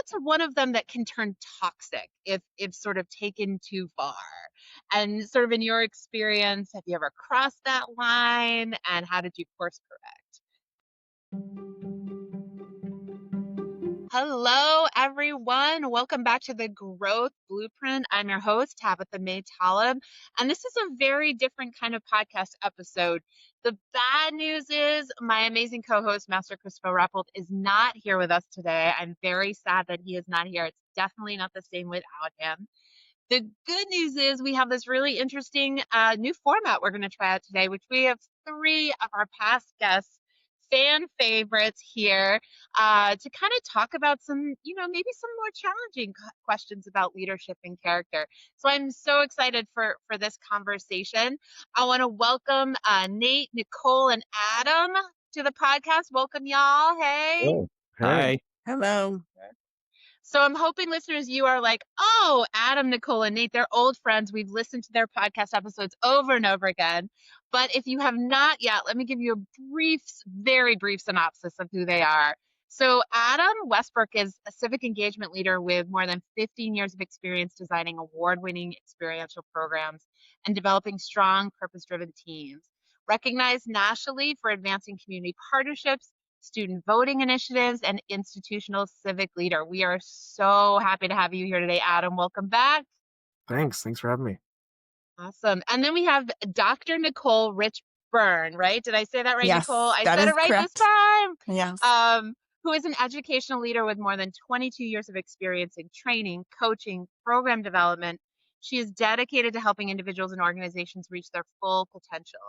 what's one of them that can turn toxic if sort of taken too far? And sort of in your experience, have you ever crossed that line, and how did you course correct? Hello, everyone. Welcome back to the Growth Blueprint. I'm your host, Tabitha May-Tolub, and this is a very different kind of podcast episode. The bad news is my amazing co-host, Master Christopher Rappold, is not here with us today. I'm very sad that he is not here. It's definitely not the same without him. The good news is we have this really interesting new format we're going to try out today, which we have 3 of our past guests, fan favorites here, to kind of talk about some, maybe some more challenging questions about leadership and character. So I'm so excited for this conversation. I want to welcome Nate, Nichole, and Adam to the podcast. Welcome, y'all. Hey. Oh, hi. Hello. So I'm hoping, listeners, you are like, oh, Adam, Nichole, and Nate, they're old friends. We've listened to their podcast episodes over and over again. But if you have not yet, let me give you a brief, very brief synopsis of who they are. So Adam Westbrook is a civic engagement leader with more than 15 years of experience designing award-winning experiential programs and developing strong, purpose-driven teams. Recognized nationally for advancing community partnerships, student voting initiatives, and institutional civic leader. We are so happy to have you here today, Adam. Welcome back. Thanks for having me. Awesome. And then we have Dr. Nichole Rich-Byrne, right? Did I say that right, Yes, Nichole? I that said is it right correct. this time. Yes. Who is an educational leader with more than 22 years of experience in training, coaching, program development. She is dedicated to helping individuals and organizations reach their full potential.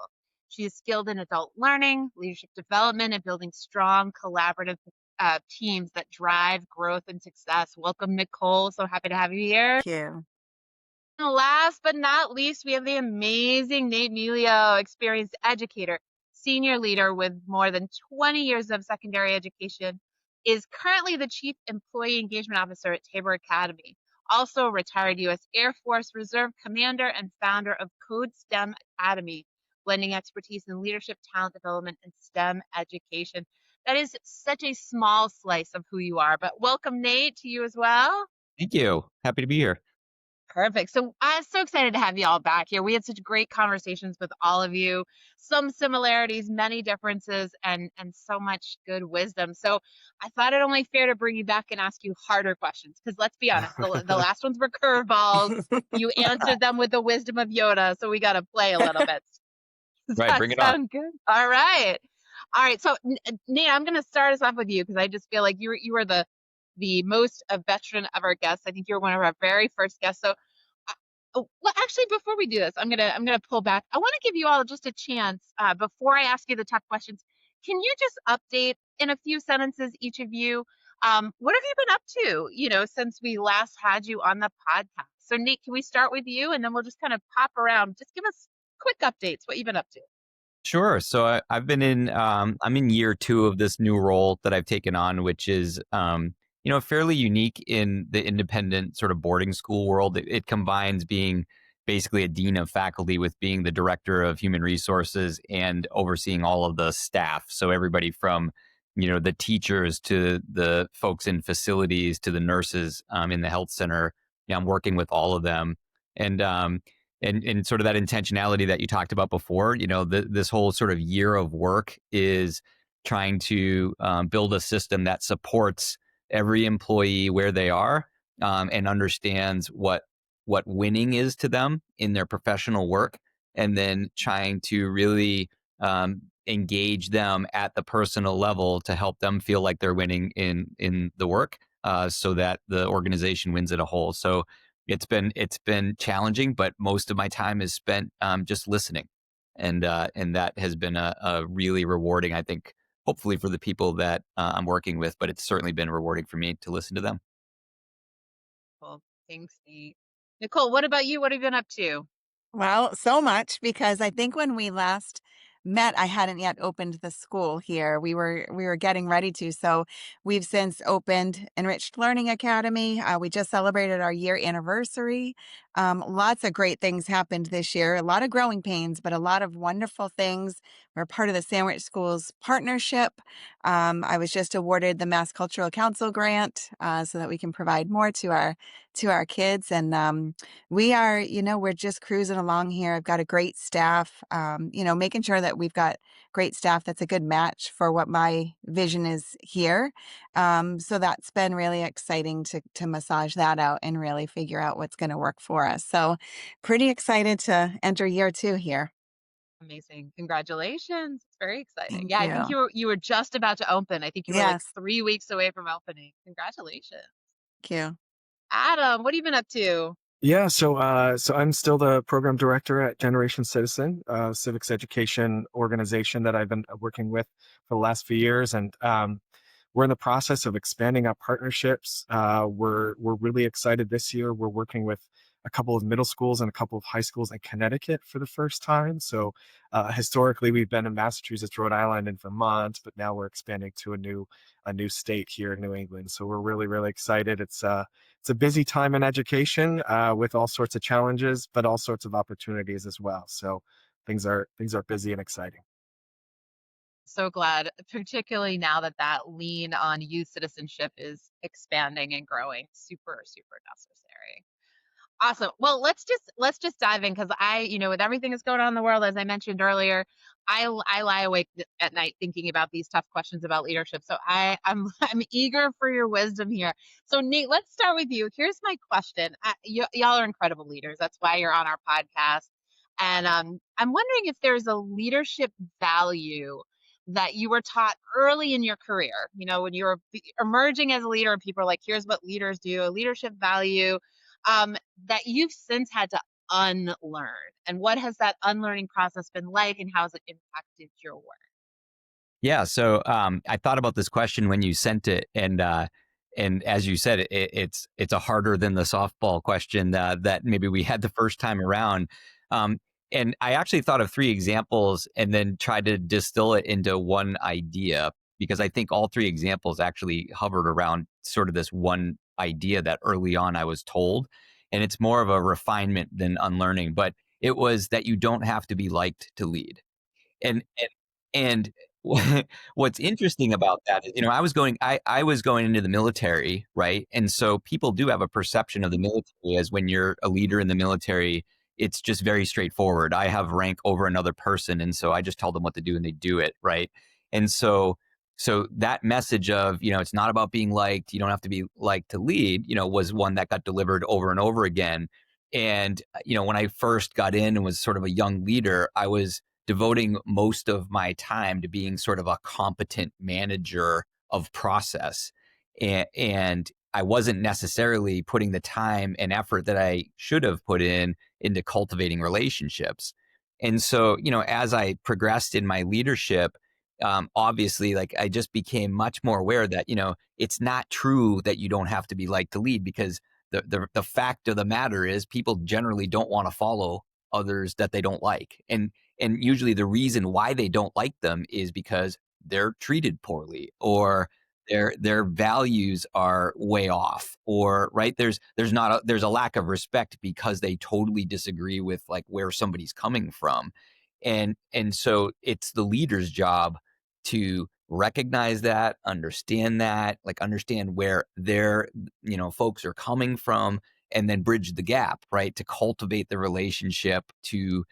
She is skilled in adult learning, leadership development, and building strong collaborative teams that drive growth and success. Welcome, Nichole. So happy to have you here. Thank you. And last but not least, we have the amazing Nate Meleo, experienced educator, senior leader with more than 20 years of secondary education, is currently the Chief Employee Engagement Officer at Tabor Academy, also retired U.S. Air Force Reserve Commander and founder of Code STEM Academy, blending expertise in leadership, talent development, and STEM education. That is such a small slice of who you are, but welcome, Nate, to you as well. Thank you. Happy to be here. Perfect. So I'm so excited to have you all back here. We had such great conversations with all of you, some similarities, many differences, and so much good wisdom. So I thought it only fair to bring you back and ask you harder questions, because let's be honest, the last ones were curveballs. You answered them with the wisdom of Yoda, so we got to play a little bit. Does Right, that bring it on. sound good? All right. So Nate, I'm going to start us off with you, because I just feel like you were the most veteran of our guests. I think you're one of our very first guests. So, well, actually, before we do this, I'm gonna pull back. I want to give you all just a chance before I ask you the tough questions. Can you just update in a few sentences, each of you? What have you been up to? Since we last had you on the podcast. So, Nate, can we start with you, and then we'll just kind of pop around. Just give us quick updates. What you've been up to? Sure. So I've been in, I'm in year 2 of this new role that I've taken on, which is, fairly unique in the independent sort of boarding school world. It combines being basically a dean of faculty with being the director of human resources and overseeing all of the staff. So everybody from, the teachers to the folks in facilities to the nurses in the health center. I'm working with all of them. And sort of that intentionality that you talked about before, this whole sort of year of work is trying to build a system that supports every employee where they are and understands what winning is to them in their professional work, and then trying to really engage them at the personal level to help them feel like they're winning in the work so that the organization wins as a whole. So it's been challenging, but most of my time is spent just listening, and that has been a really rewarding, I think, hopefully for the people that I'm working with, but it's certainly been rewarding for me to listen to them. Well, thanks, Nate. Nichole, what about you? What have you been up to? Well, so much, because I think when we last met, I hadn't yet opened the school here. We were getting ready to. So we've since opened Enriched Learning Academy. We just celebrated our year anniversary. Lots of great things happened this year. A lot of growing pains, but a lot of wonderful things. We're part of the Sandwich Schools partnership. I was just awarded the Mass Cultural Council grant so that we can provide more to our kids. And we are, we're just cruising along here. I've got a great staff. Making sure that we've got great staff that's a good match for what my vision is here. So that's been really exciting to massage that out and really figure out what's going to work for us. So pretty excited to enter year 2 here. Amazing. Congratulations. It's very exciting. Thank Yeah, I think you. you were just about to open. I think you were like Yes. 3 weeks away from opening. Congratulations. Thank you. Adam, what have you been up to? Yeah, so I'm still the program director at Generation Citizen, civics education organization that I've been working with for the last few years, and we're in the process of expanding our partnerships. We're really excited this year. We're working with a couple of middle schools and a couple of high schools in Connecticut for the first time. So historically, we've been in Massachusetts, Rhode Island, and Vermont, but now we're expanding to a new state here in New England. So we're really excited. It's a busy time in education with all sorts of challenges, but all sorts of opportunities as well. So things are busy and exciting. So glad, particularly now that lean on youth citizenship is expanding and growing. Super, super necessary. Awesome. Well, let's just dive in because with everything that's going on in the world, as I mentioned earlier, I lie awake at night thinking about these tough questions about leadership. So I'm I'm eager for your wisdom here. So Nate, let's start with you. Here's my question. Y'all are incredible leaders. That's why you're on our podcast. And I'm wondering if there's a leadership value that you were taught early in your career. When you were emerging as a leader, and people are like, "Here's what leaders do," a leadership value that you've since had to unlearn. And what has that unlearning process been like, and how has it impacted your work? Yeah, so I thought about this question when you sent it, and as you said, it's a harder than the softball question that maybe we had the first time around. Um, and I actually thought of 3 examples and then tried to distill it into one idea because I think all 3 examples actually hovered around sort of this one idea that early on I was told, and it's more of a refinement than unlearning. But it was that you don't have to be liked to lead. And what's interesting about that is, I was going into the military, right? And so people do have a perception of the military as when you're a leader in the military, it's just very straightforward. I have rank over another person, and so I just tell them what to do and they do it, right? And so that message of, it's not about being liked, you don't have to be liked to lead, was one that got delivered over and over again. And, when I first got in and was sort of a young leader, I was devoting most of my time to being sort of a competent manager of process. And I wasn't necessarily putting the time and effort that I should have put into cultivating relationships. And so, as I progressed in my leadership, obviously, like I just became much more aware that, it's not true that you don't have to be liked to lead, because the fact of the matter is people generally don't want to follow others that they don't like. And usually the reason why they don't like them is because they're treated poorly, or their values are way off, or right, there's a lack of respect because they totally disagree with like where somebody's coming from. And so it's the leader's job to recognize that, understand where their folks are coming from, and then bridge the gap, right? To cultivate the relationship, to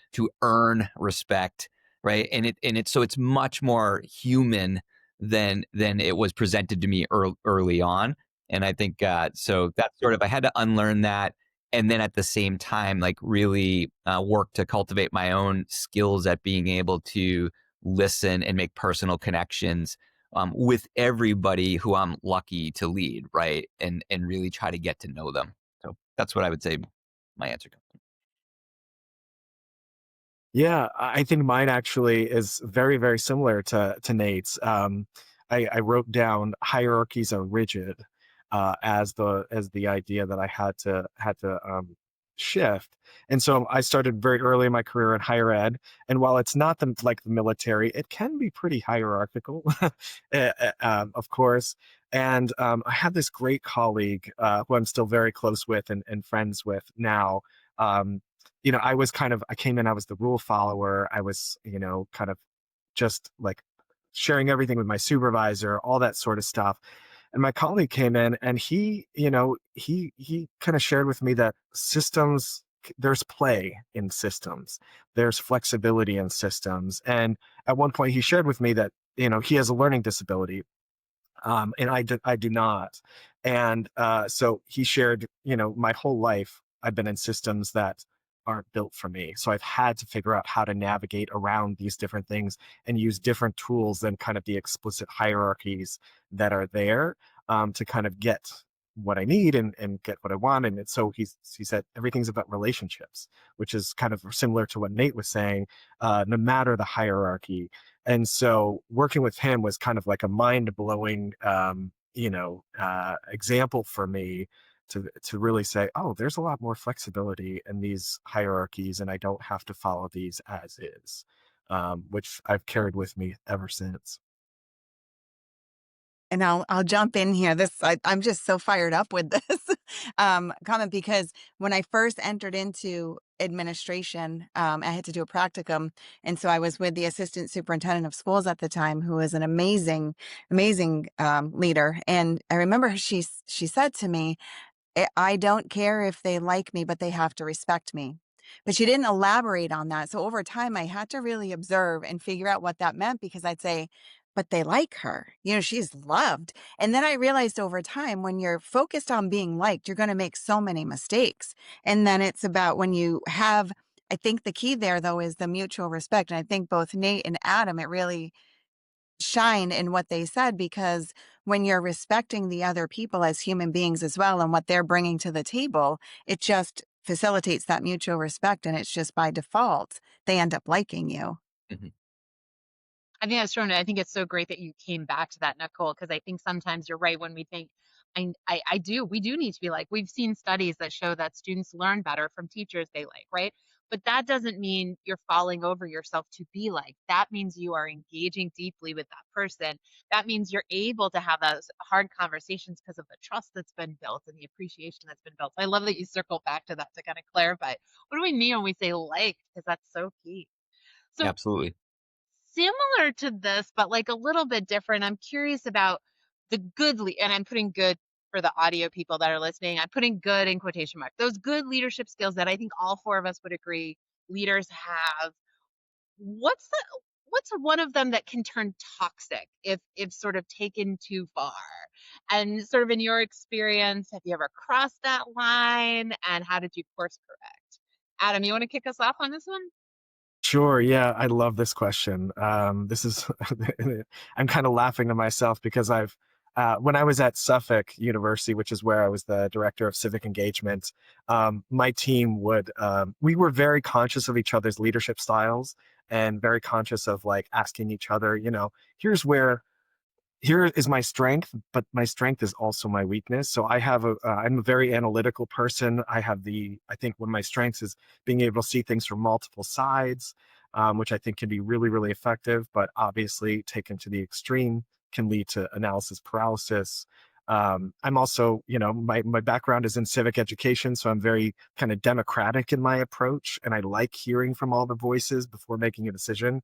earn respect, right? So it's much more human than it was presented to me early on. And I think so that's sort of, I had to unlearn that, and then at the same time, like really work to cultivate my own skills at being able to listen and make personal connections with everybody who I'm lucky to lead, right? And really try to get to know them. So that's what I would say my answer comes from. Yeah, I think mine actually is very similar to Nate's. I wrote down hierarchies are rigid as the idea that I had to shift. And so I started very early in my career in higher ed. And while it's not like the military, it can be pretty hierarchical, of course. And I had this great colleague who I'm still very close with and friends with now. I came in, I was the rule follower. I was, kind of just like sharing everything with my supervisor, all that sort of stuff. And my colleague came in and he kind of shared with me that there's play in systems, there's flexibility in systems. And at one point he shared with me that, he has a learning disability. And I do not. And so he shared, my whole life I've been in systems that aren't built for me. So I've had to figure out how to navigate around these different things and use different tools than kind of the explicit hierarchies that are there, to kind of get what I need and get what I want. And so he said everything's about relationships, which is kind of similar to what Nate was saying, no matter the hierarchy. And so working with him was kind of like a mind-blowing, example for me to really say, oh, there's a lot more flexibility in these hierarchies, and I don't have to follow these as is, which I've carried with me ever since. And I'll jump in here. I'm just so fired up with this comment, because when I first entered into administration, I had to do a practicum, and so I was with the assistant superintendent of schools at the time, who was an amazing, amazing leader. And I remember she said to me, I don't care if they like me, but they have to respect me. But she didn't elaborate on that. So over time, I had to really observe and figure out what that meant, because I'd say, but they like her. She's loved. And then I realized over time, when you're focused on being liked, you're going to make so many mistakes. And then it's about when you have, I think the key there, though, is the mutual respect. And I think both Nate and Adam, it really shine in what they said, because when you're respecting the other people as human beings as well and what they're bringing to the table, it just facilitates that mutual respect, and it's just by default they end up liking you. Mm-hmm. I think that's true. And I think it's so great that you came back to that, Nichole, because I think sometimes you're right when we think, we do need to be like, we've seen studies that show that students learn better from teachers they like, right? But that doesn't mean you're falling over yourself to be like. That means you are engaging deeply with that person. That means you're able to have those hard conversations because of the trust that's been built and the appreciation that's been built. So I love that you circle back to that to kind of clarify what do we mean when we say like, because that's so key. So Absolutely. similar to this, but like a little bit different. I'm curious about the and I'm putting good for the audio people that are listening. I'm putting good in quotation marks. Those good leadership skills that I think all four of us would agree leaders have. What's one of them that can turn toxic if sort of taken too far? And sort of in your experience, have you ever crossed that line? And how did you course correct? Adam, you want to kick us off on this one? Sure. Yeah, I love this question. This is, I'm kind of laughing to myself because when I was at Suffolk University, which is where I was the director of civic engagement, my team we were very conscious of each other's leadership styles and very conscious of like asking each other, here is my strength, but my strength is also my weakness. So I'm a very analytical person. I think one of my strengths is being able to see things from multiple sides, which I think can be really, really effective, but obviously taken to the extreme can lead to analysis paralysis. I'm also, my background is in civic education, so I'm very kind of democratic in my approach, and I like hearing from all the voices before making a decision.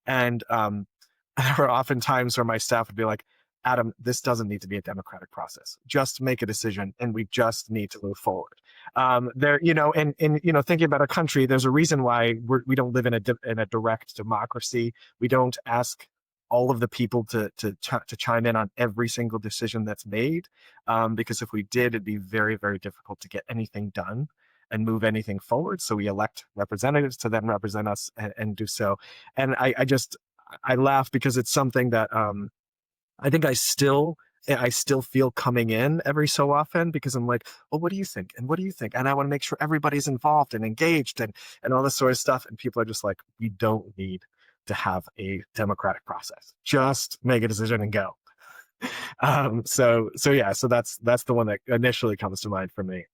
And there were often times where my staff would be like, Adam, this doesn't need to be a democratic process. Just make a decision, and we just need to move forward. Thinking about a country, there's a reason why we don't live in a direct democracy. We don't ask all of the people to chime in on every single decision that's made, because if we did, it'd be very, very difficult to get anything done and move anything forward. So we elect representatives to then represent us and do so. And I laugh because it's something that I think I still feel coming in every so often, because I'm like, well, what do you think? And what do you think? And I want to make sure everybody's involved and engaged and all this sort of stuff. And people are just like, we don't need to have a democratic process. Just make a decision and go. So that's the one that initially comes to mind for me.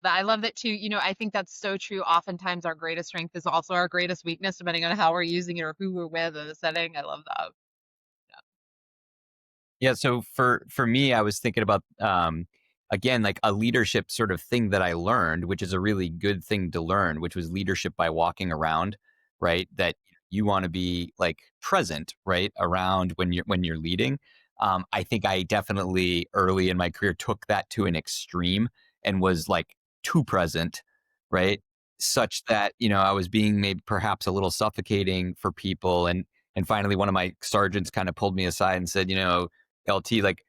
I love that too. I think that's so true. Oftentimes, our greatest strength is also our greatest weakness, depending on how we're using it or who we're with or the setting. I love that. Yeah. So for me, I was thinking about, again, like a leadership sort of thing that I learned, which is a really good thing to learn, which was leadership by walking around, right? That you want to be like present, right, around when you're leading. I think I definitely early in my career took that to an extreme and was like too present, right? Such that, I was being maybe perhaps a little suffocating for people. And finally one of my sergeants kind of pulled me aside and said, LT, like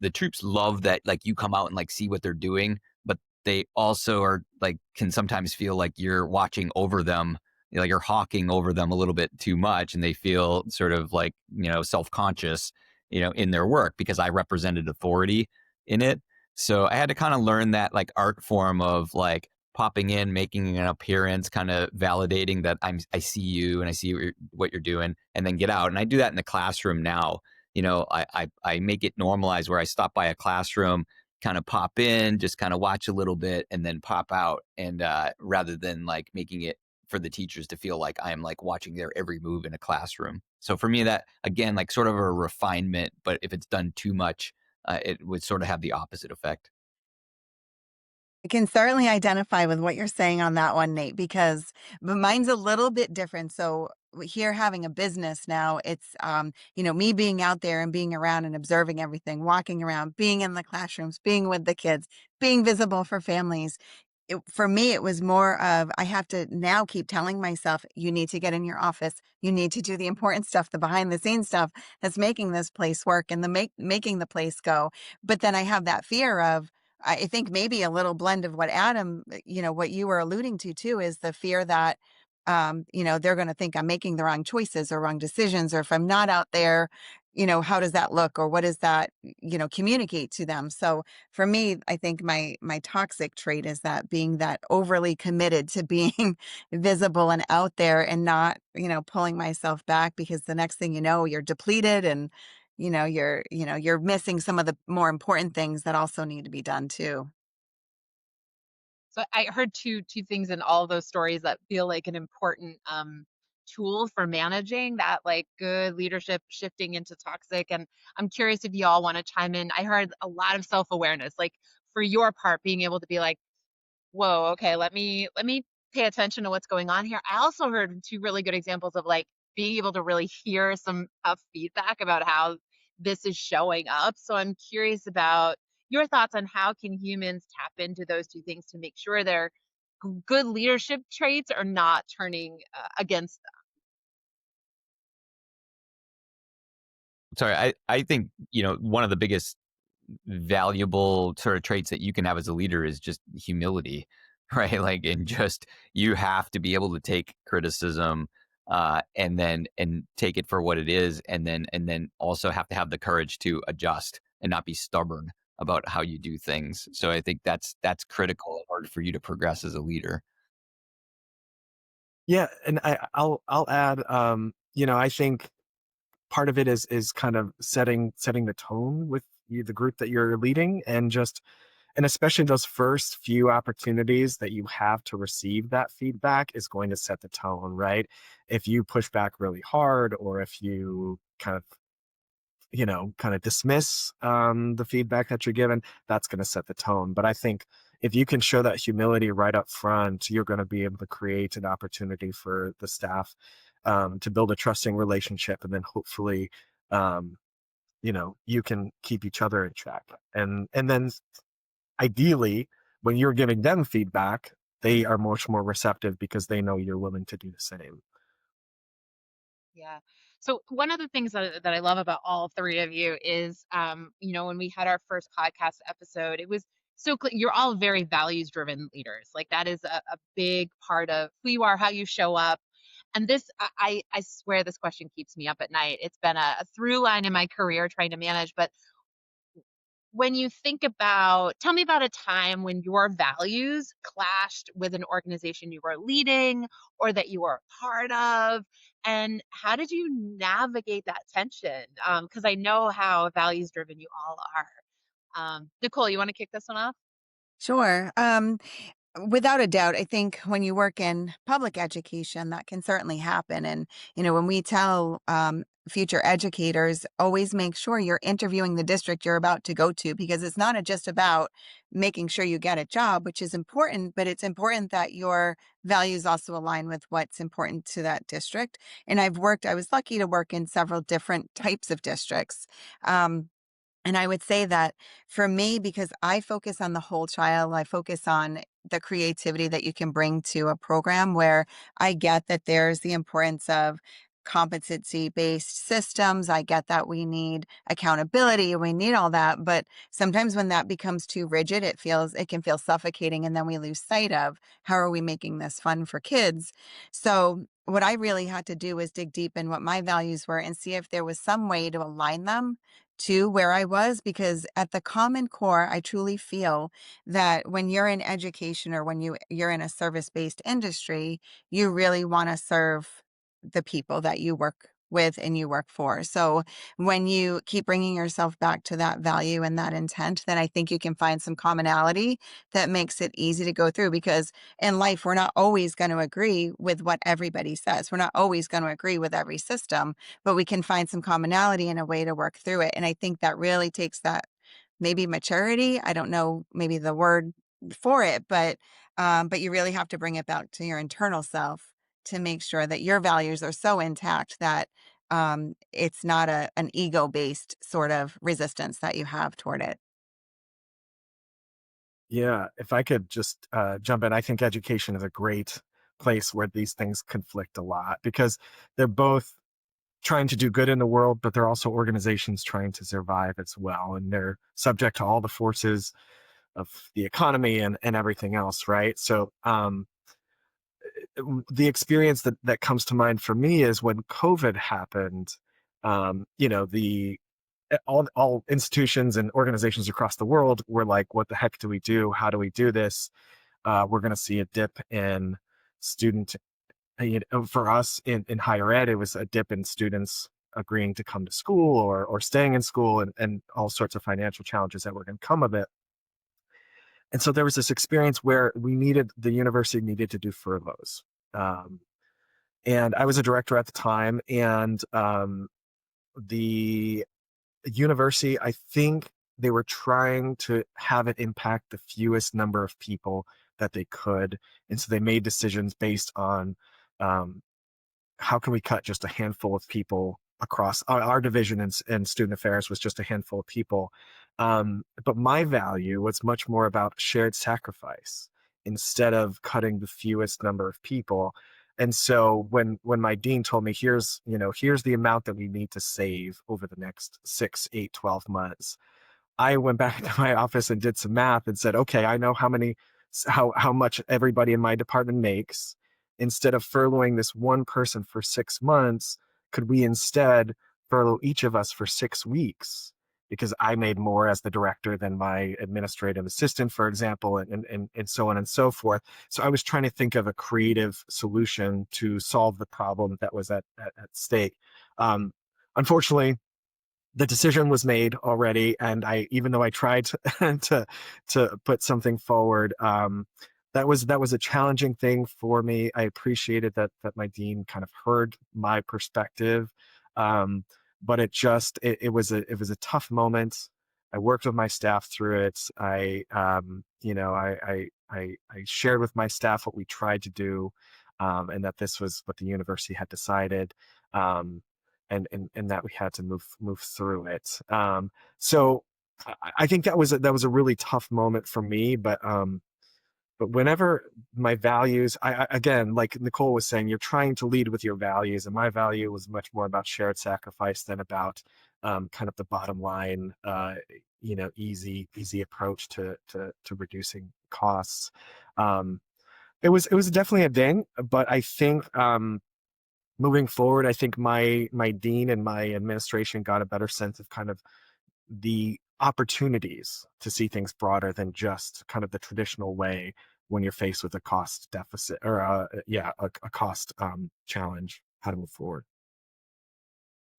the troops love that like you come out and like see what they're doing, but they also are like can sometimes feel like you're watching over them, like you're hawking over them a little bit too much, and they feel sort of like self-conscious in their work because I represented authority in it. So I had to kind of learn that like art form of like popping in, making an appearance, kind of validating that I see you and I see what you're doing, and then get out. And I do that in the classroom now. I make it normalized where I stop by a classroom, kind of pop in, just kind of watch a little bit, and then pop out. And rather than like making it for the teachers to feel like I'm like watching their every move in a classroom. So for me, that again, like sort of a refinement, but if it's done too much, it would sort of have the opposite effect. I can certainly identify with what you're saying on that one, Nate, because but mine's a little bit different. So here having a business now, it's me being out there and being around and observing everything, walking around, being in the classrooms, being with the kids, being visible for families. For me, it was more of I have to now keep telling myself, you need to get in your office. You need to do the important stuff, the behind the scenes stuff that's making this place work and making the place go. But then I have that fear of, I think maybe a little blend of what Adam, what you were alluding to too, is the fear that, they're going to think I'm making the wrong choices or wrong decisions, or if I'm not out there, how does that look, or what does that, communicate to them? So for me, I think my toxic trait is that being that overly committed to being visible and out there and not, pulling myself back, because the next thing you know, you're depleted and you're missing some of the more important things that also need to be done too. So I heard two things in all of those stories that feel like an important tool for managing that, like good leadership shifting into toxic. And I'm curious if you all want to chime in. I heard a lot of self-awareness, like for your part, being able to be like, whoa, okay, let me pay attention to what's going on here. I also heard two really good examples of like being able to really hear some feedback about how this is showing up. So I'm curious about your thoughts on how can humans tap into those two things to make sure their good leadership traits are not turning against them. Sorry, I think one of the biggest valuable sort of traits that you can have as a leader is just humility, right? Like, and just you have to be able to take criticism, and take it for what it is, and then also have to have the courage to adjust and not be stubborn about how you do things. So I think that's critical in order for you to progress as a leader. Yeah, and I'll add, I think part of it is kind of setting the tone with the group that you're leading, and especially those first few opportunities that you have to receive that feedback is going to set the tone, right? If you push back really hard, or if you kind of dismiss the feedback that you're given, that's going to set the tone. But I think if you can show that humility right up front, you're going to be able to create an opportunity for the staff to build a trusting relationship, and then hopefully, you can keep each other in check. And then ideally, when you're giving them feedback, they are much more receptive because they know you're willing to do the same. Yeah. So one of the things that I love about all three of you is, when we had our first podcast episode, it was so clear. You're all very values driven leaders. Like that is a big part of who you are, how you show up. And this, I swear this question keeps me up at night. It's been a through line in my career trying to manage, but when you think about, tell me about a time when your values clashed with an organization you were leading or that you were a part of, and how did you navigate that tension? Because I know how values driven you all are. Nichole, you want to kick this one off? Sure. Without a doubt, I think when you work in public education, that can certainly happen. And, when we tell future educators, always make sure you're interviewing the district you're about to go to, because it's not just about making sure you get a job, which is important, but it's important that your values also align with what's important to that district. And I was lucky to work in several different types of districts. And I would say that for me, because I focus on the whole child, I focus on the creativity that you can bring to a program, where I get that there's the importance of competency-based systems. I get that we need accountability, we need all that. But sometimes when that becomes too rigid, it can feel suffocating, and then we lose sight of how are we making this fun for kids. So what I really had to do was dig deep in what my values were and see if there was some way to align them to where I was, because at the common core, I truly feel that when you're in education, or when you're in a service-based industry, you really want to serve the people that you work with and you work for. So when you keep bringing yourself back to that value and that intent, then I think you can find some commonality that makes it easy to go through, because in life, we're not always going to agree with what everybody says. We're not always going to agree with every system, but we can find some commonality and a way to work through it. And I think that really takes that maybe maturity. I don't know, maybe the word for it, but you really have to bring it back to your internal self to make sure that your values are so intact that it's not an ego-based sort of resistance that you have toward it. Yeah, if I could just jump in, I think education is a great place where these things conflict a lot, because they're both trying to do good in the world, but they're also organizations trying to survive as well. And they're subject to all the forces of the economy and everything else, right? So the experience that comes to mind for me is when COVID happened. The all institutions and organizations across the world were like, what the heck do we do? How do we do this? We're going to see a dip in student, for us in higher ed, it was a dip in students agreeing to come to school or staying in school, and all sorts of financial challenges that were going to come of it. And so there was this experience where the university needed to do furloughs. Um, and I was a director at the time, and the university, I think they were trying to have it impact the fewest number of people that they could. And so they made decisions based on um, how can we cut just a handful of people across our division, and student affairs was just a handful of people. But my value was much more about shared sacrifice instead of cutting the fewest number of people. And so when my dean told me, here's the amount that we need to save over the next 6, 8, 12 months, I went back to my office and did some math and said, okay, I know how much everybody in my department makes. Instead of furloughing this one person for 6 months, could we instead furlough each of us for 6 weeks? Because I made more as the director than my administrative assistant, for example, and so on and so forth. So I was trying to think of a creative solution to solve the problem that was at stake. Unfortunately, the decision was made already, and even though I tried to put something forward, that was a challenging thing for me. I appreciated that my dean kind of heard my perspective, but it was a tough moment. I worked with my staff through it. I shared with my staff what we tried to do, and that this was what the university had decided. And that we had to move through it. So I think that was a really tough moment for me. But whenever my values, again, like Nichole was saying, you're trying to lead with your values, and my value was much more about shared sacrifice than about kind of the bottom line, easy approach to reducing costs. It was definitely a ding, but I think. Moving forward, I think my dean and my administration got a better sense of kind of the opportunities to see things broader than just kind of the traditional way when you're faced with a cost deficit, or a cost challenge, how to move forward.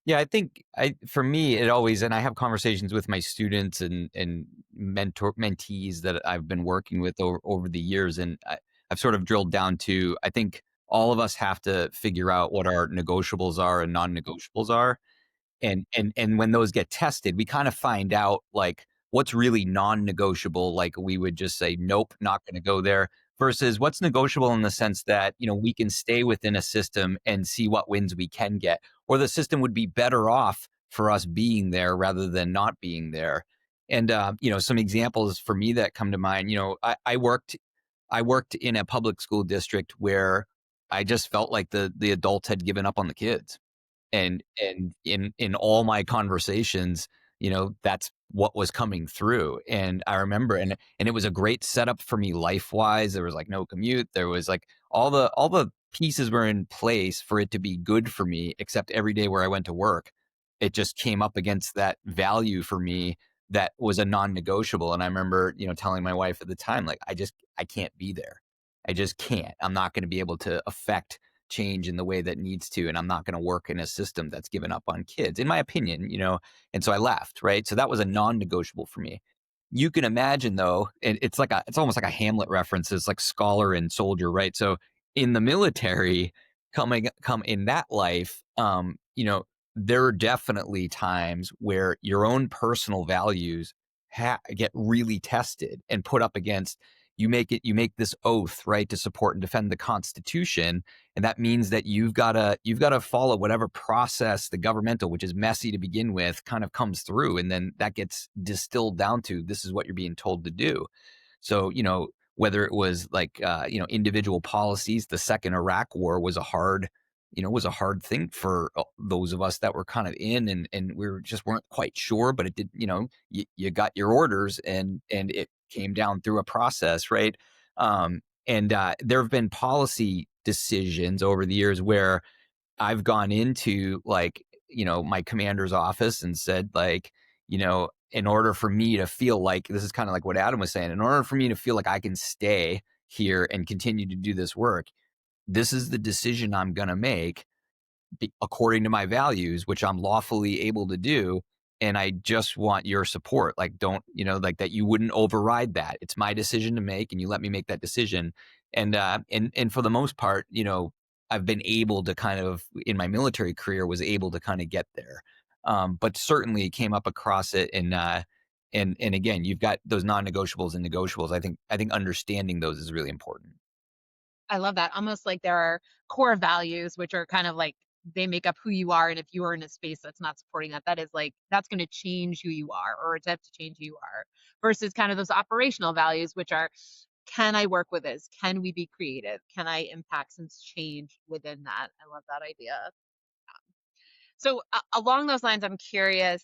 Yeah, I think for me, it always, and I have conversations with my students and mentees that I've been working with over the years. And I've sort of drilled down to, I think all of us have to figure out what our negotiables are and non-negotiables are. And when those get tested, we kind of find out like what's really non-negotiable. Like we would just say, nope, not going to go there, versus what's negotiable in the sense that, we can stay within a system and see what wins we can get, or the system would be better off for us being there rather than not being there. And, some examples for me that come to mind, I worked in a public school district where I just felt like the adults had given up on the kids. And in all my conversations, that's what was coming through. And I remember, and it was a great setup for me life wise. There was like no commute. There was like all the pieces were in place for it to be good for me, except every day where I went to work, it just came up against that value for me that was a non-negotiable. And I remember, telling my wife at the time, like, I can't be there. I just can't. I'm not going to be able to affect change in the way that needs to, and I'm not going to work in a system that's given up on kids, in my opinion. And so I left, right? So that was a non-negotiable for me. You can imagine though, it's almost like a Hamlet reference. It's like scholar and soldier, right? So in the military, come in that life, there are definitely times where your own personal values get really tested and put up against. You make this oath, right, to support and defend the Constitution, and that means that you've got to follow whatever process the governmental, which is messy to begin with, kind of comes through, and then that gets distilled down to this is what you're being told to do. So whether it was like individual policies, the second Iraq War was a hard thing for those of us that were kind of in, and we weren't quite sure, but it did, you got your orders and it came down through a process, right? And there have been policy decisions over the years where I've gone into like, my commander's office and said like, in order for me to feel like, this is kind of like what Adam was saying, in order for me to feel like I can stay here and continue to do this work, this is the decision I'm going to make according to my values, which I'm lawfully able to do. And I just want your support. Like, don't, like that you wouldn't override that. It's my decision to make, and you let me make that decision. And for the most part, I've been able to kind of, in my military career, was able to kind of get there. But certainly came up across it. And again, you've got those non-negotiables and negotiables. I think understanding those is really important. I love that. Almost like there are core values, which are kind of like they make up who you are. And if you are in a space that's not supporting that, that is like, that's going to change who you are or attempt to change who you are, versus kind of those operational values, which are, can I work with this? Can we be creative? Can I impact some change within that? I love that idea. So along those lines, I'm curious,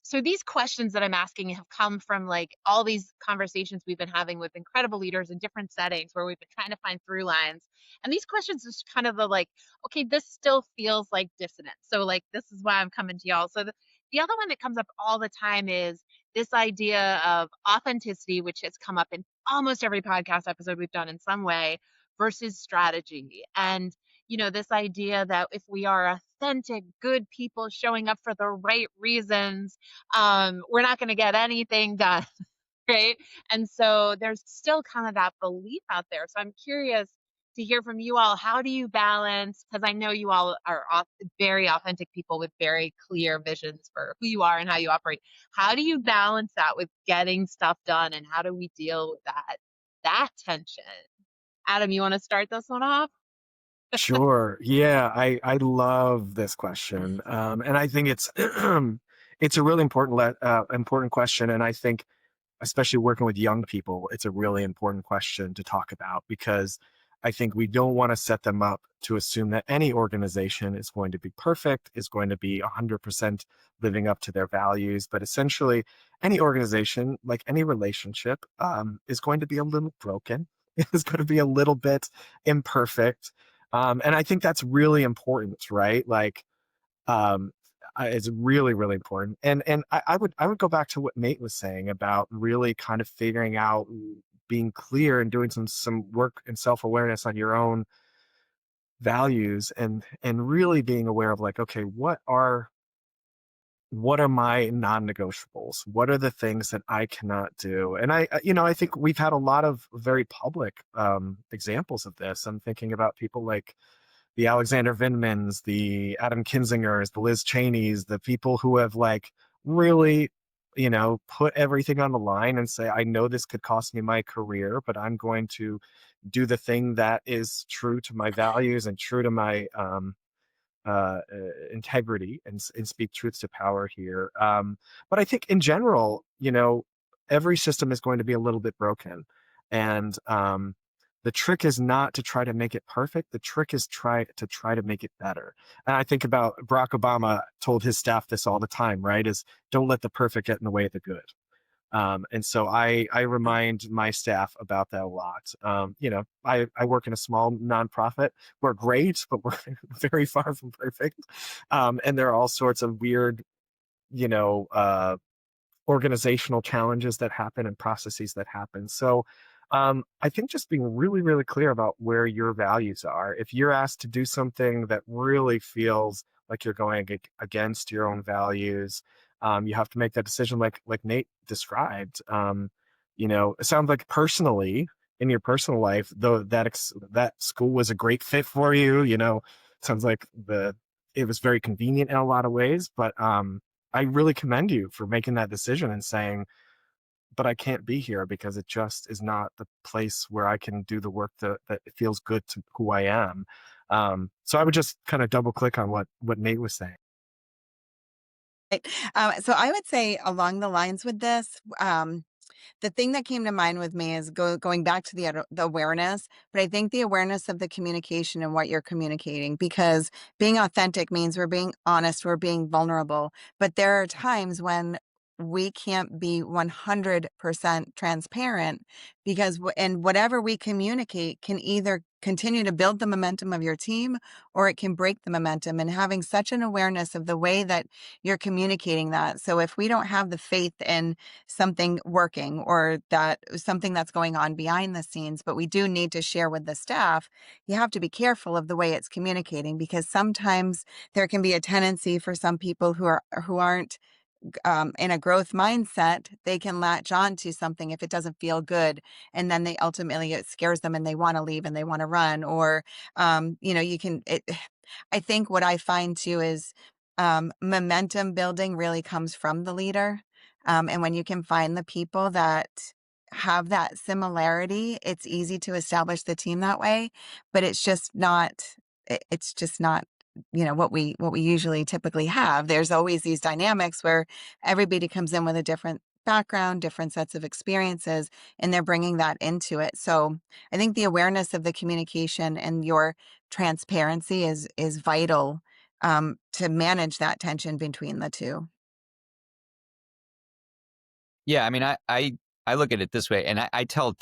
so these questions that I'm asking have come from like all these conversations we've been having with incredible leaders in different settings where we've been trying to find through lines. And these questions is kind of the like, okay, this still feels like dissonance. So like, this is why I'm coming to y'all. So the other one that comes up all the time is this idea of authenticity, which has come up in almost every podcast episode we've done in some way, versus strategy. And this idea that if we are authentic, good people showing up for the right reasons, we're not going to get anything done, right? And so there's still kind of that belief out there. So I'm curious to hear from you all. How do you balance? Because I know you all are very authentic people with very clear visions for who you are and how you operate. How do you balance that with getting stuff done, and how do we deal with that tension? Adam, you want to start this one off? Sure. Yeah, I love this question, and I think it's it's a really important question, and I think especially working with young people, it's a really important question to talk about, because I think we don't want to set them up to assume that any organization is going to be perfect, is going to be 100% living up to their values. But essentially, any organization, like any relationship, is going to be a little broken. Is going to be a little bit imperfect. And I think that's really important, right? Like, it's really, really important. And I would go back to what Nate was saying about really kind of figuring out, being clear and doing some work and self-awareness on your own values, and really being aware of like, okay, what are what are my non-negotiables? What are the things that I cannot do? And I think we've had a lot of very public examples of this. I'm thinking about people like the Alexander Vindmans, the Adam Kinzingers, the Liz Cheneys, the people who have like really, put everything on the line and say, I know this could cost me my career, but I'm going to do the thing that is true to my values and true to my integrity and speak truth to power here. But I think in general, every system is going to be a little bit broken. And the trick is not to try to make it perfect. The trick is try to make it better. And I think about Barack Obama told his staff this all the time, right? Is don't let the perfect get in the way of the good. And so I remind my staff about that a lot. I work in a small nonprofit. We're great, but we're very far from perfect. And there are all sorts of weird, organizational challenges that happen and processes that happen. So I think just being really, really clear about where your values are. If you're asked to do something that really feels like you're going against your own values, you have to make that decision like Nate described. It sounds like personally, in your personal life, though that school was a great fit for you, sounds like it was very convenient in a lot of ways, but I really commend you for making that decision and saying, but I can't be here because it just is not the place where I can do the work that it feels good to who I am. So I would just kind of double click on what Nate was saying. So I would say along the lines with this, the thing that came to mind with me is going back to the awareness, but I think the awareness of the communication and what you're communicating, because being authentic means we're being honest, we're being vulnerable, but there are times when we can't be 100% transparent because and whatever we communicate can either continue to build the momentum of your team or it can break the momentum, and having such an awareness of the way that you're communicating that. So if we don't have the faith in something working or that something that's going on behind the scenes, but we do need to share with the staff, you have to be careful of the way it's communicating, because sometimes there can be a tendency for some people who aren't in a growth mindset, they can latch on to something if it doesn't feel good. And then it scares them and they want to leave and they want to run. Or, I think what I find too is momentum building really comes from the leader. And when you can find the people that have that similarity, it's easy to establish the team that way, but it's just not, what we usually typically have. There's always these dynamics where everybody comes in with a different background, different sets of experiences, and they're bringing that into it. So I think the awareness of the communication and your transparency is vital to manage that tension between the two. Yeah, I mean, I look at it this way, and I tell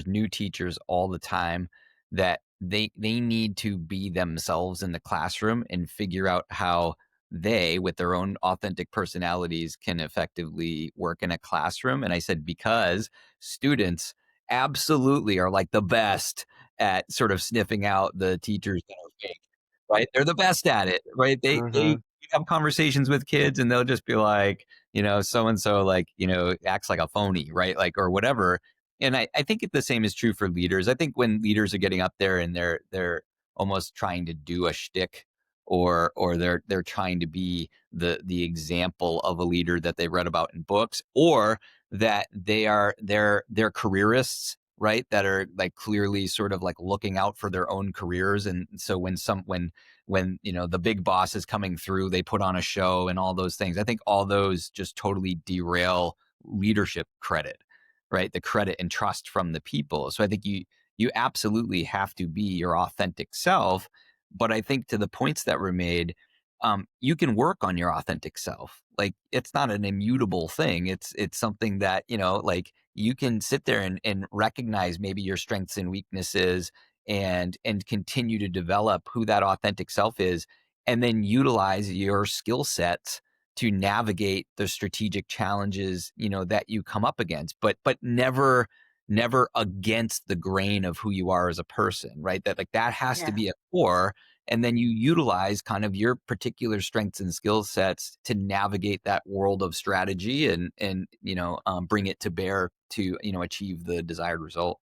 new teachers all the time that they need to be themselves in the classroom and figure out how they, with their own authentic personalities, can effectively work in a classroom. And I said, because students absolutely are like the best at sort of sniffing out the teachers that are fake, right? They're the best at it, right? They have conversations with kids and they'll just be like, so and so, like, acts like a phony, right? Like, or whatever. And I think the same is true for leaders. I think when leaders are getting up there and they're almost trying to do a shtick, or they're trying to be the example of a leader that they read about in books, or that they're careerists, right? That are like clearly sort of like looking out for their own careers. And so when the big boss is coming through, they put on a show and all those things. I think all those just totally derail leadership credit, right? The credit and trust from the people. So I think you absolutely have to be your authentic self. But I think to the points that were made, you can work on your authentic self. Like, it's not an immutable thing. It's something that, like, you can sit there and recognize maybe your strengths and weaknesses and continue to develop who that authentic self is, and then utilize your skill sets to navigate the strategic challenges, that you come up against, but never against the grain of who you are as a person, right? That has to be a core. and then you utilize kind of your particular strengths and skill sets to navigate that world of strategy and bring it to bear to achieve the desired result.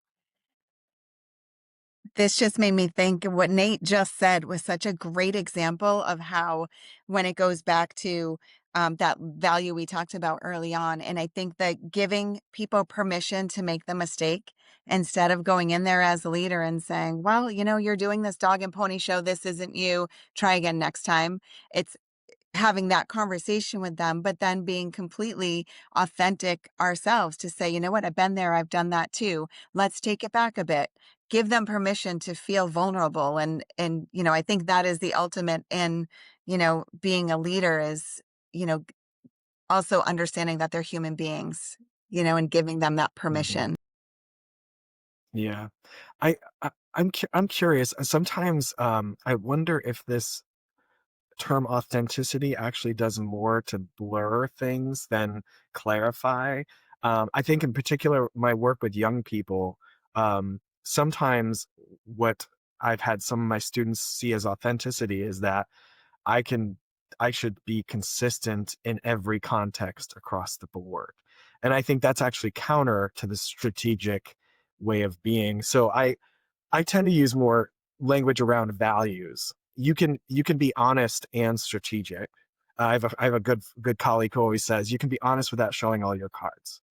This just made me think what Nate just said was such a great example of how, when it goes back to that value we talked about early on. And I think that giving people permission to make the mistake instead of going in there as a leader and saying, well, you're doing this dog and pony show. This isn't you. Try again next time. It's having that conversation with them, but then being completely authentic ourselves to say, you know what, I've been there, I've done that too. Let's take it back a bit. Give them permission to feel vulnerable. And I think that is the ultimate in, being a leader is, also understanding that they're human beings, and giving them that permission. Yeah. I'm curious. Sometimes I wonder if this term authenticity actually does more to blur things than clarify. I think in particular, my work with young people, sometimes what I've had some of my students see as authenticity is that I can I should be consistent in every context across the board. And I think that's actually counter to the strategic way of being. So I tend to use more language around values. You can be honest and strategic. I have a good colleague who always says you can be honest without showing all your cards.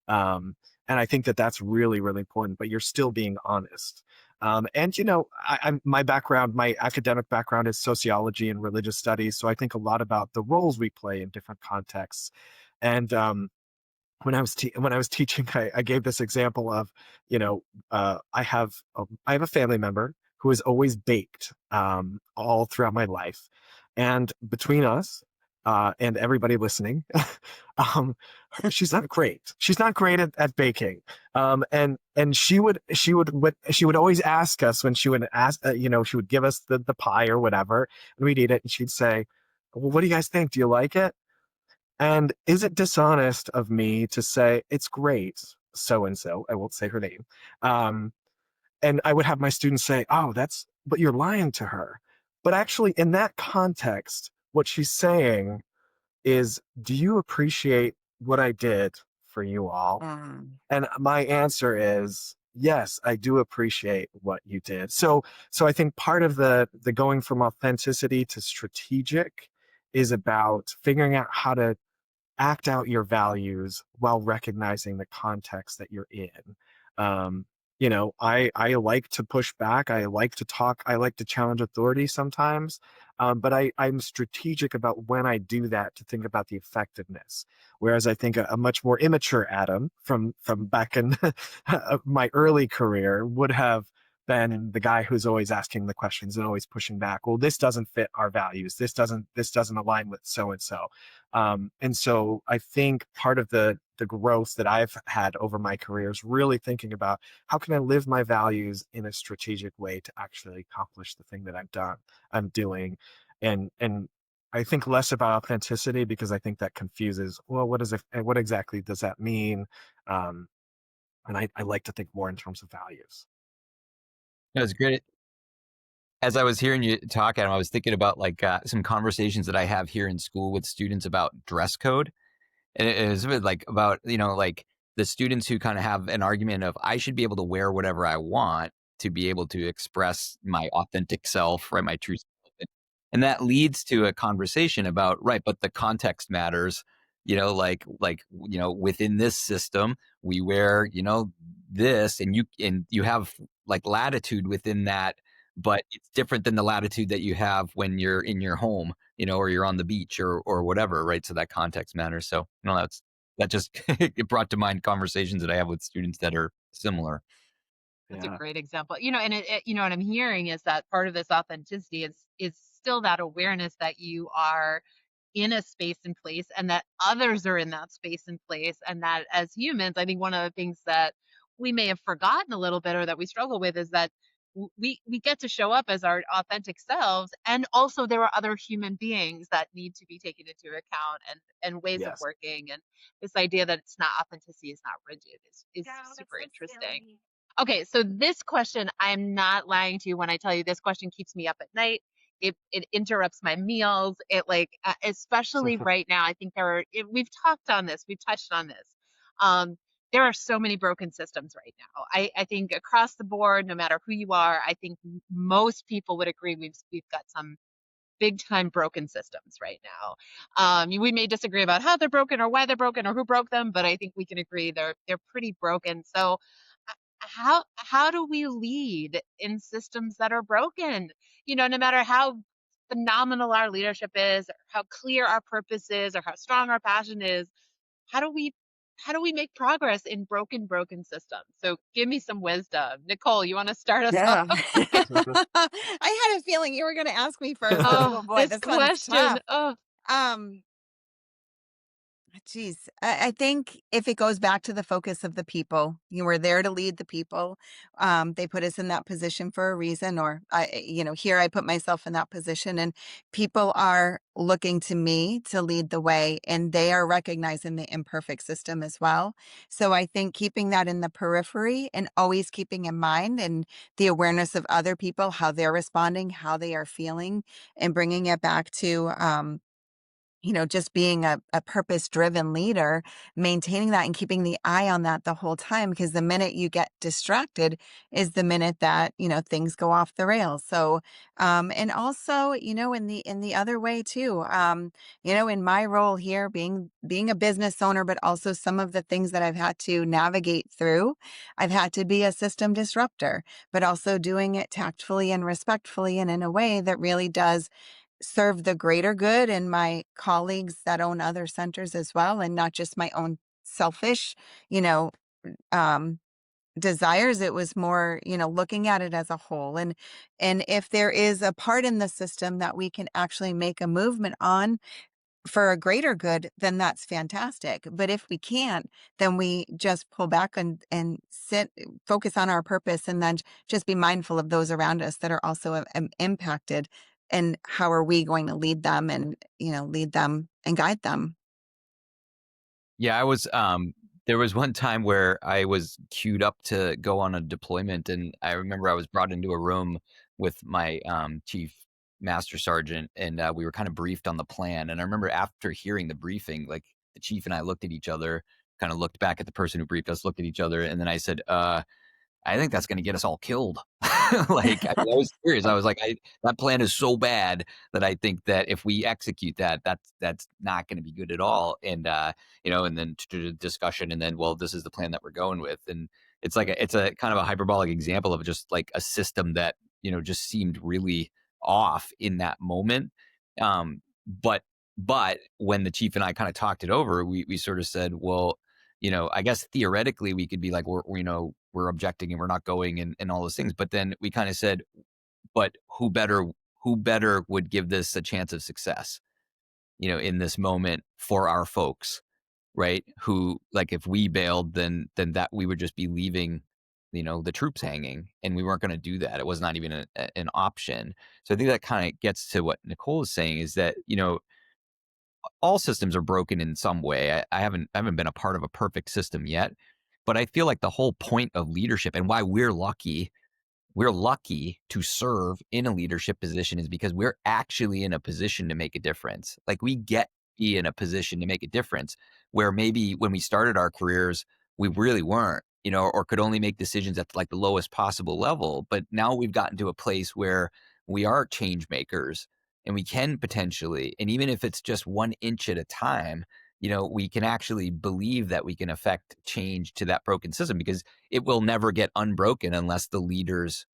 And I think that that's really, really important, but you're still being honest. And my background, my academic background is sociology and religious studies. So I think a lot about the roles we play in different contexts. And when I was teaching, I gave this example of, I have a family member who has always baked all throughout my life, and between us and everybody listening, um, she's not great. She's not great at baking, and she would always ask us when she would ask, she would give us the pie or whatever, and we'd eat it, and she'd say, "Well, what do you guys think? Do you like it?" And is it dishonest of me to say, it's great, so and so, I won't say her name. Um, and I would have my students say, oh, but you're lying to her. But actually, in that context, what she's saying is, do you appreciate what I did for you all? And my answer is, yes, I do appreciate what you did. So I think part of the going from authenticity to strategic is about figuring out how to act out your values while recognizing the context that you're in. I like to push back. I like to talk. I like to challenge authority sometimes. But I'm strategic about when I do that to think about the effectiveness. Whereas I think a much more immature Adam from back in my early career would have been the guy who's always asking the questions and always pushing back. Well, this doesn't fit our values. This doesn't align with so and so. And so I think part of the growth that I've had over my career is really thinking about how can I live my values in a strategic way to actually accomplish the thing that I'm doing. And I think less about authenticity because I think that confuses, well, what exactly does that mean? And I like to think more in terms of values. That was great. As I was hearing you talk, Adam, I was thinking about some conversations that I have here in school with students about dress code. And it was like about, the students who kind of have an argument of I should be able to wear whatever I want to be able to express my authentic self, right? My true self. And that leads to a conversation about, right, but the context matters, within this system, we wear, this and you have like latitude within that, but it's different than the latitude that you have when you're in your home, or you're on the beach or whatever, right? So that context matters. So, that just it brought to mind conversations that I have with students that are similar. That's a great example. And what I'm hearing is that part of this authenticity is still that awareness that you are in a space and place and that others are in that space and place. And that as humans, I think one of the things that we may have forgotten a little bit or that we struggle with is that we get to show up as our authentic selves. And also there are other human beings that need to be taken into account and ways of working. And this idea that it's not authenticity is not rigid is super interesting. Okay, so this question, I'm not lying to you when I tell you this question keeps me up at night. it interrupts my meals. It like, especially right now, I think we've talked on this, we've touched on this. There are so many broken systems right now. I think across the board, no matter who you are, I think most people would agree we've got some big time broken systems right now. We may disagree about how they're broken or why they're broken or who broke them, but I think we can agree they're pretty broken. So how do we lead in systems that are broken? No matter how phenomenal our leadership is, or how clear our purpose is, or how strong our passion is, how do we make progress in broken systems? So give me some wisdom. Nichole, you want to start us off? Yeah. I had a feeling you were going to ask me first. Oh, Oh boy, this this one's question. tough. Oh, Um, Geez, I think if it goes back to the focus of the people, you were there to lead the people. They put us in that position for a reason, or here I put myself in that position, and people are looking to me to lead the way, and they are recognizing the imperfect system as well. So I think keeping that in the periphery and always keeping in mind and the awareness of other people, how they're responding, how they are feeling, and bringing it back to, just being a purpose-driven leader, maintaining that and keeping the eye on that the whole time, because the minute you get distracted is the minute that, things go off the rails. So, and also, in the other way too, in my role here, being a business owner, but also some of the things that I've had to navigate through, I've had to be a system disruptor, but also doing it tactfully and respectfully and in a way that really does serve the greater good and my colleagues that own other centers as well, and not just my own selfish, you know, um, desires. It was more, looking at it as a whole. And if there is a part in the system that we can actually make a movement on for a greater good, then that's fantastic. But if we can't, then we just pull back and focus on our purpose, and then just be mindful of those around us that are also impacted. And how are we going to lead them and, lead them and guide them? Yeah, I was there was one time where I was queued up to go on a deployment, and I remember I was brought into a room with my chief master sergeant, and we were kind of briefed on the plan. And I remember after hearing the briefing, like the chief and I looked at each other, kind of looked back at the person who briefed us, looked at each other, and then I said, I think that's going to get us all killed. Like, I was serious. I was like, that plan is so bad that I think that if we execute that, that's not going to be good at all. And, and then discussion, and then, well, this is the plan that we're going with. And it's like, it's a kind of a hyperbolic example of just like a system that, just seemed really off in that moment. But when the chief and I kind of talked it over, we sort of said, well, I guess theoretically we could be like, we're objecting and we're not going and all those things. But then we kind of said, but who better would give this a chance of success, in this moment for our folks, right? Who, like, if we bailed, then that we would just be leaving, the troops hanging, and we weren't going to do that. It was not even an option. So I think that kind of gets to what Nichole is saying, is that, all systems are broken in some way. I haven't been a part of a perfect system yet, but I feel like the whole point of leadership and why we're lucky to serve in a leadership position is because we're actually in a position to make a difference. Like, we get to be in a position to make a difference, where maybe when we started our careers, we really weren't, or could only make decisions at like the lowest possible level. But now we've gotten to a place where we are change makers, and we can potentially, and even if it's just 1 inch at a time, we can actually believe that we can affect change to that broken system, because it will never get unbroken unless the leaders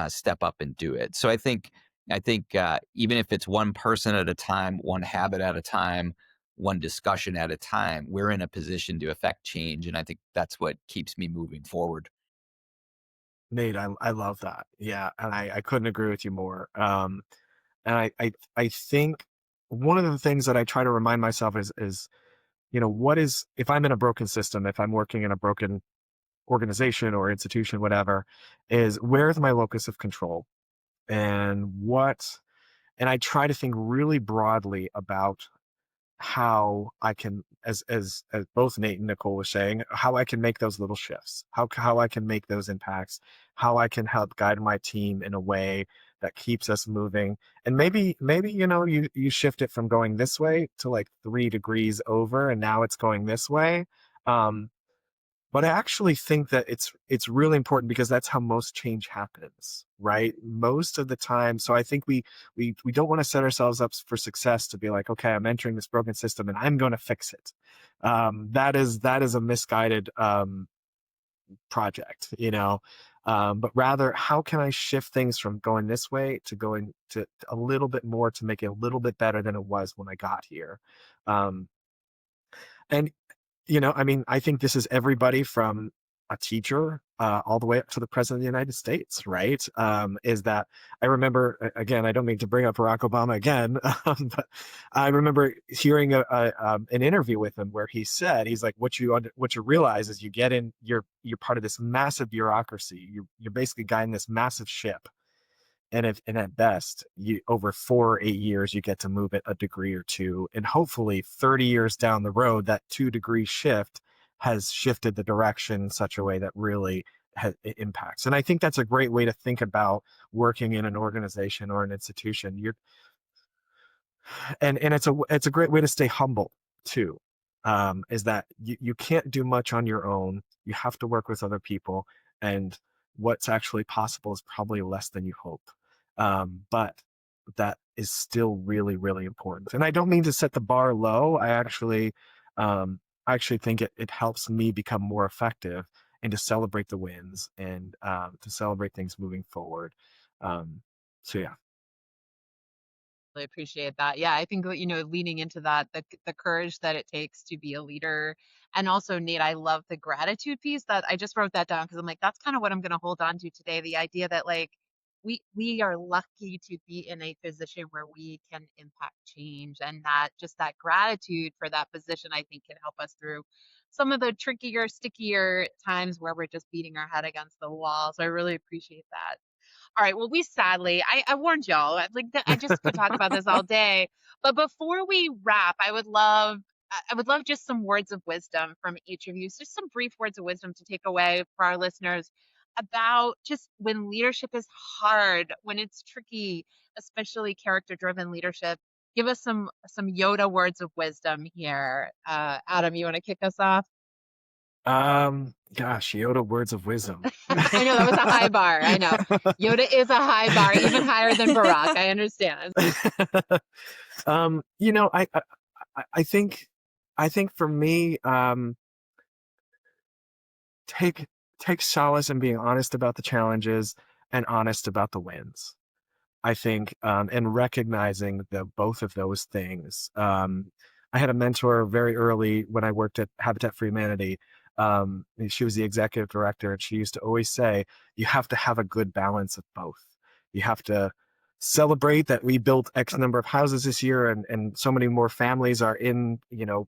step up and do it. So I think even if it's one person at a time, one habit at a time, one discussion at a time, we're in a position to affect change. And I think that's what keeps me moving forward. Nate, I love that. Yeah, and I couldn't agree with you more. And I think one of the things that I try to remind myself is what is, if I'm in a broken system, if I'm working in a broken organization or institution, whatever, is where's my locus of control, and and I try to think really broadly about how I can, as both Nate and Nichole were saying, how I can make those little shifts, how I can make those impacts, how I can help guide my team in a way that keeps us moving. And maybe you shift it from going this way to like 3 degrees over, and now it's going this way. But I actually think that it's really important because that's how most change happens, right? Most of the time. So I think we don't want to set ourselves up for success to be like, okay, I'm entering this broken system and I'm going to fix it. That is a misguided project, but rather, how can I shift things from going this way to going to a little bit more to make it a little bit better than it was when I got here? Um, and I mean, I think this is everybody from a teacher all the way up to the president of the United States, right? Is that I remember, again, I don't mean to bring up Barack Obama again, but I remember hearing an interview with him where he said, he's like, what you realize is you get in, you're part of this massive bureaucracy. You're basically guiding this massive ship. And at best, you over 4 or 8 years, you get to move it a degree or two. And hopefully 30 years down the road, that 2-degree shift has shifted the direction in such a way that really it impacts. And I think that's a great way to think about working in an organization or an institution. And it's a great way to stay humble too. Is that you can't do much on your own. You have to work with other people, and what's actually possible is probably less than you hope. But that is still really, really important. And I don't mean to set the bar low. I actually think it helps me become more effective and to celebrate the wins and to celebrate things moving forward. So yeah. Really appreciate that. Yeah, I think that, leaning into that, the courage that it takes to be a leader. And also, Nate, I love the gratitude piece. That I just wrote that down because I'm like, that's kind of what I'm going to hold on to today. The idea that like we are lucky to be in a position where we can impact change, and that just that gratitude for that position, I think, can help us through some of the trickier, stickier times where we're just beating our head against the wall. So I really appreciate that. All right. Well, we sadly, I warned y'all. I just could talk about this all day. But before we wrap, I would love just some words of wisdom from each of you. So just some brief words of wisdom to take away for our listeners about just when leadership is hard, when it's tricky, especially character-driven leadership. Give us some Yoda words of wisdom here. Adam, you want to kick us off? Gosh, Yoda words of wisdom. I know that was a high bar. I know. Yoda is a high bar, even higher than Barack. I understand. I think for me, take solace in being honest about the challenges and honest about the wins. I think, and recognizing both of those things. I had a mentor very early when I worked at Habitat for Humanity. She was the executive director, and she used to always say, you have to have a good balance of both. You have to celebrate that we built X number of houses this year, and so many more families are in,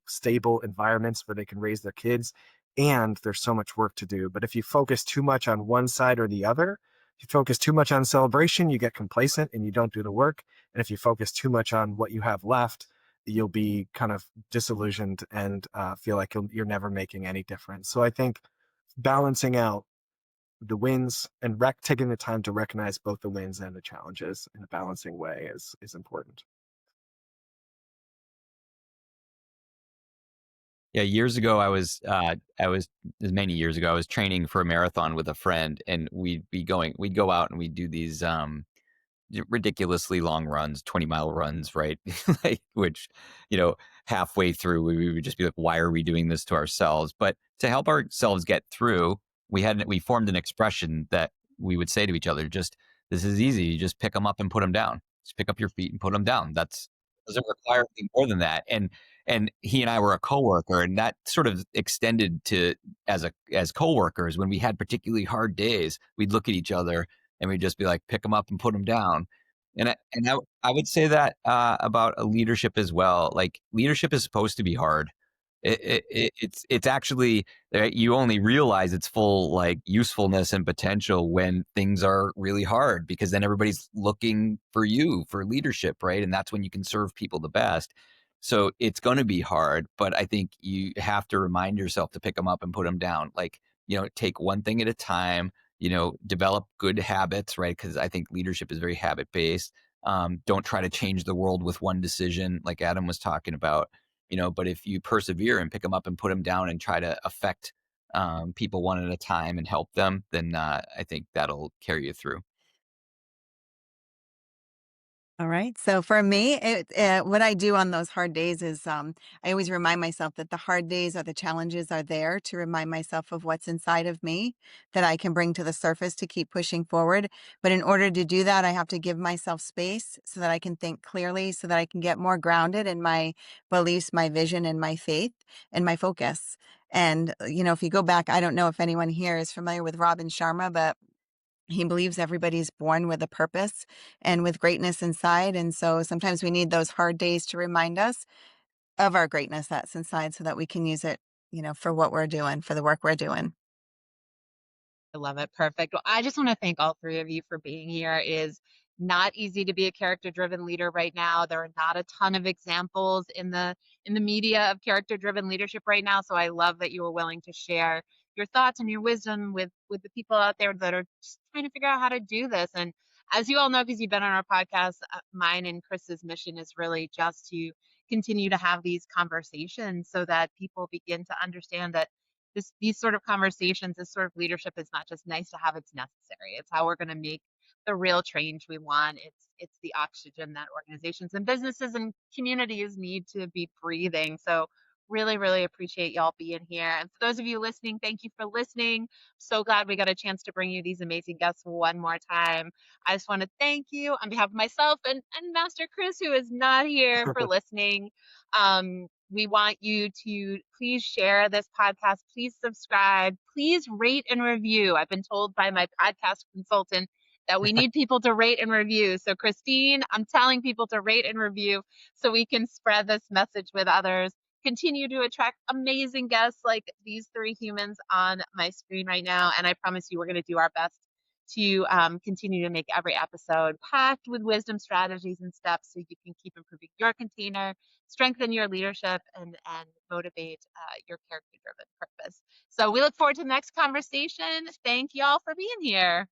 stable environments where they can raise their kids, and there's so much work to do. But if you focus too much on one side or the other, if you focus too much on celebration, you get complacent and you don't do the work. And if you focus too much on what you have left, you'll be kind of disillusioned and feel like you're never making any difference. So I think balancing out the wins and taking the time to recognize both the wins and the challenges in a balancing way is important. Yeah, years ago, I was many years ago, I was training for a marathon with a friend, and we'd go out and we'd do these ridiculously long runs, 20-mile runs, right? Like, which, halfway through we would just be like, why are we doing this to ourselves? But to help ourselves get through, we formed an expression that we would say to each other, this is easy. You just pick them up and put them down. Just pick up your feet and put them down. Doesn't require anything more than that. And he and I were a coworker, and that sort of extended to as coworkers. When we had particularly hard days, we'd look at each other and we'd just be like, pick them up and put them down. And I would say that about a leadership as well. Like, leadership is supposed to be hard. It's actually, you only realize its full like usefulness and potential when things are really hard, because then everybody's looking for you for leadership, right? And that's when you can serve people the best. So it's going to be hard, but I think you have to remind yourself to pick them up and put them down. Like, take one thing at a time. develop good habits, right? Because I think leadership is very habit based. Don't try to change the world with one decision, like Adam was talking about, but if you persevere and pick them up and put them down and try to affect people one at a time and help them, then I think that'll carry you through. All right. So for me, what I do on those hard days is I always remind myself that the hard days or the challenges are there to remind myself of what's inside of me that I can bring to the surface to keep pushing forward. But in order to do that, I have to give myself space so that I can think clearly, so that I can get more grounded in my beliefs, my vision, and my faith and my focus. And, if you go back, I don't know if anyone here is familiar with Robin Sharma, but he believes everybody's born with a purpose and with greatness inside. And so sometimes we need those hard days to remind us of our greatness that's inside so that we can use it, for what we're doing, for the work we're doing. I love it. Perfect. Well, I just want to thank all three of you for being here. It is not easy to be a character-driven leader right now. There are not a ton of examples in the media of character-driven leadership right now. So I love that you were willing to share your thoughts and your wisdom with the people out there that are just trying to figure out how to do this. And as you all know, because you've been on our podcast, mine and Chris's mission is really just to continue to have these conversations so that people begin to understand that these sort of conversations, this sort of leadership is not just nice to have, it's necessary. It's how we're going to make the real change we want. It's the oxygen that organizations and businesses and communities need to be breathing. So really, really appreciate y'all being here. And for those of you listening, thank you for listening. So glad we got a chance to bring you these amazing guests one more time. I just want to thank you on behalf of myself and Master Chris, who is not here, for listening. We want you to please share this podcast. Please subscribe. Please rate and review. I've been told by my podcast consultant that we need people to rate and review. So Christine, I'm telling people to rate and review so we can spread this message with others. Continue to attract amazing guests like these three humans on my screen right now. And I promise you, we're going to do our best to continue to make every episode packed with wisdom, strategies, and steps so you can keep improving your container, strengthen your leadership, and motivate your character-driven purpose. So we look forward to the next conversation. Thank y'all for being here.